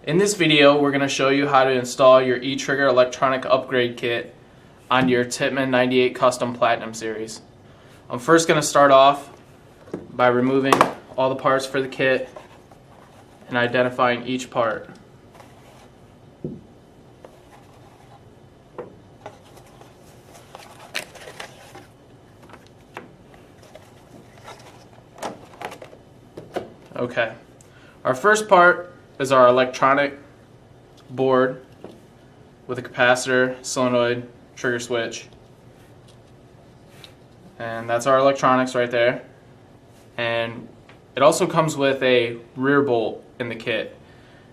In this video, we're going to show you how to install your e-trigger electronic upgrade kit on your Tippmann 98 Custom Platinum Series. I'm first going to start off by removing all the parts for the kit and identifying each part. Okay, our first part is our electronic board with a capacitor, solenoid, trigger switch. And that's our electronics right there. And it also comes with a rear bolt in the kit.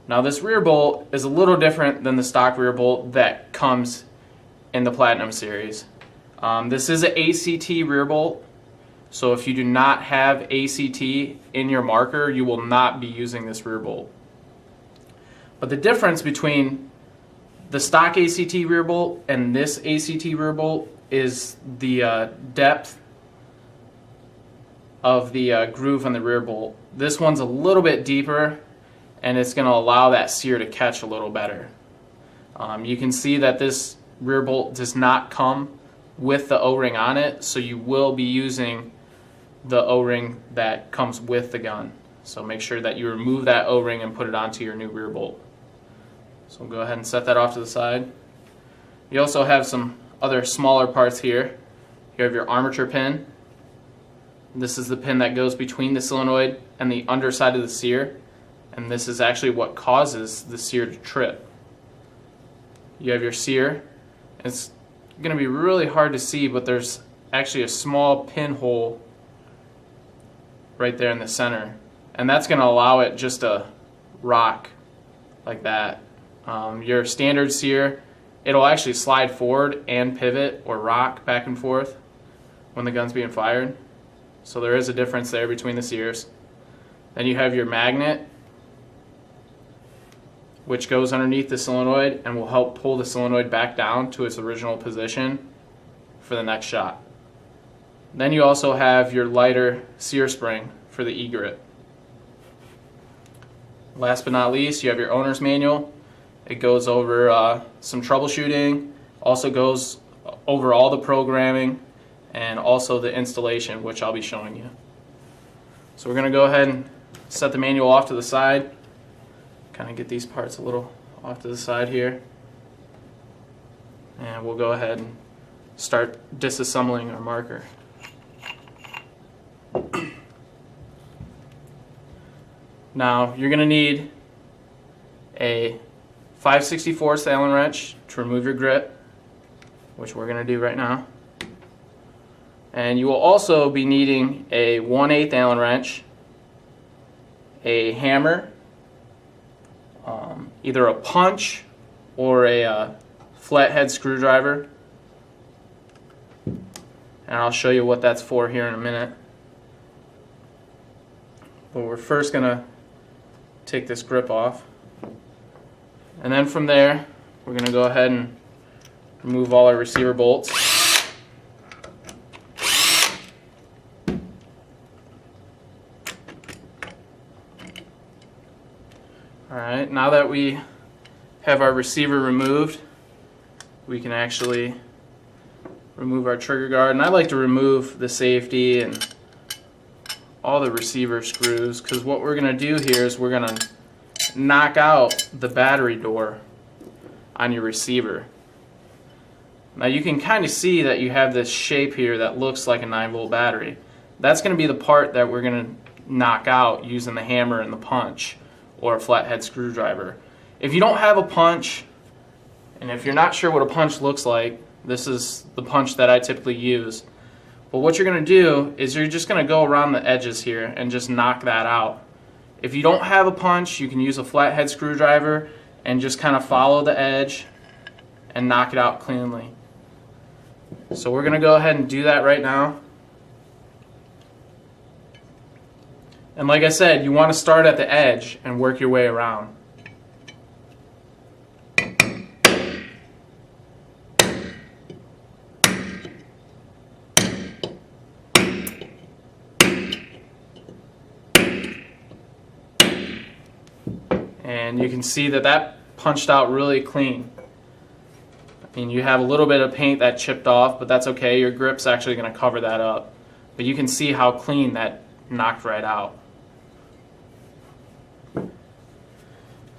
Now this rear bolt is a little different than the stock rear bolt that comes in the Platinum series. This is an ACT rear bolt. So if you do not have ACT in your marker, you will not be using this rear bolt. But the difference between the stock ACT rear bolt and this ACT rear bolt is the depth of the groove on the rear bolt. This one's a little bit deeper and it's going to allow that sear to catch a little better. You can see that this rear bolt does not come with the O-ring on it, so you will be using the O-ring that comes with the gun. So make sure that you remove that O-ring and put it onto your new rear bolt. So go ahead and set that off to the side. You also have some other smaller parts here. You have your armature pin. This is the pin that goes between the solenoid and the underside of the sear, and this is actually what causes the sear to trip. You have your sear. It's going to be really hard to see, but there's actually a small pinhole right there in the center, and that's going to allow it just to rock like that. Your standard sear, it'll actually slide forward and pivot or rock back and forth when the gun's being fired. So there is a difference there between the sears. Then you have your magnet, which goes underneath the solenoid and will help pull the solenoid back down to its original position for the next shot. Then you also have your lighter sear spring for the e-grip. Last but not least, you have your owner's manual. It goes over some troubleshooting, also goes over all the programming, and also the installation, which I'll be showing you. So we're going to go ahead and set the manual off to the side. Kind of get these parts a little off to the side here. And we'll go ahead and start disassembling our marker. Now you're going to need a 5/64 Allen wrench to remove your grip, which we're going to do right now. And you will also be needing a 1/8 Allen wrench, a hammer, either a punch or a flathead screwdriver. And I'll show you what that's for here in a minute. But we're first going to take this grip off. And then from there, we're going to go ahead and remove all our receiver bolts. Alright, now that we have our receiver removed, we can actually remove our trigger guard. And I like to remove the safety and all the receiver screws, because what we're going to do here is we're going to knock out the battery door on your receiver. Now you can kind of see that you have this shape here that looks like a 9-volt battery. That's going to be the part that we're going to knock out using the hammer and the punch or a flathead screwdriver. If you don't have a punch, and if you're not sure what a punch looks like, this is the punch that I typically use. But what you're going to do is you're just going to go around the edges here and just knock that out. If you don't have a punch, you can use a flathead screwdriver and just kind of follow the edge and knock it out cleanly. So we're going to go ahead and do that right now. And like I said, you want to start at the edge and work your way around. and you can see that that punched out really clean. I mean, you have a little bit of paint that chipped off, but that's okay. Your grip's actually going to cover that up. But you can see how clean that knocked right out.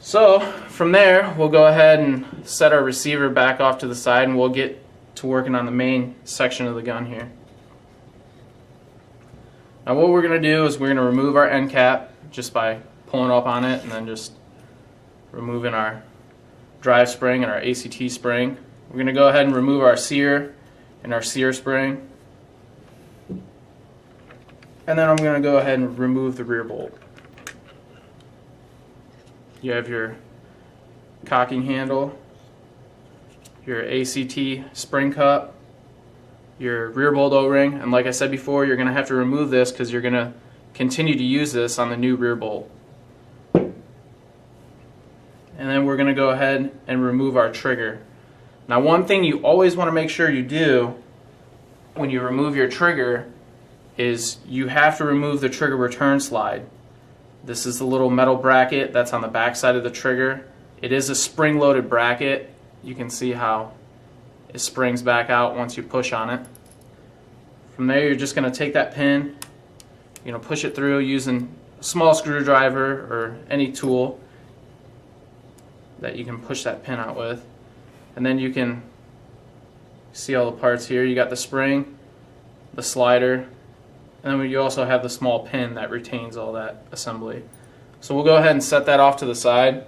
So from there, we'll go ahead and set our receiver back off to the side, and we'll get to working on the main section of the gun here. Now what we're going to do is we're going to remove our end cap just by pulling up on it and then just removing our drive spring and our ACT spring. We're going to go ahead and remove our sear and our sear spring. And then I'm going to go ahead and remove the rear bolt. You have your cocking handle, your ACT spring cup, your rear bolt O-ring, and like I said before, you're going to have to remove this because you're going to continue to use this on the new rear bolt. And then we're going to go ahead and remove our trigger. Now one thing you always want to make sure you do when you remove your trigger is you have to remove the trigger return slide. This is the little metal bracket that's on the back side of the trigger. It is a spring-loaded bracket. You can see how it springs back out once you push on it. From there, you're just going to take that pin, push it through using a small screwdriver or any tool that you can push that pin out with. And then you can see all the parts here. You got the spring, the slider, and then you also have the small pin that retains all that assembly. So we'll go ahead and set that off to the side.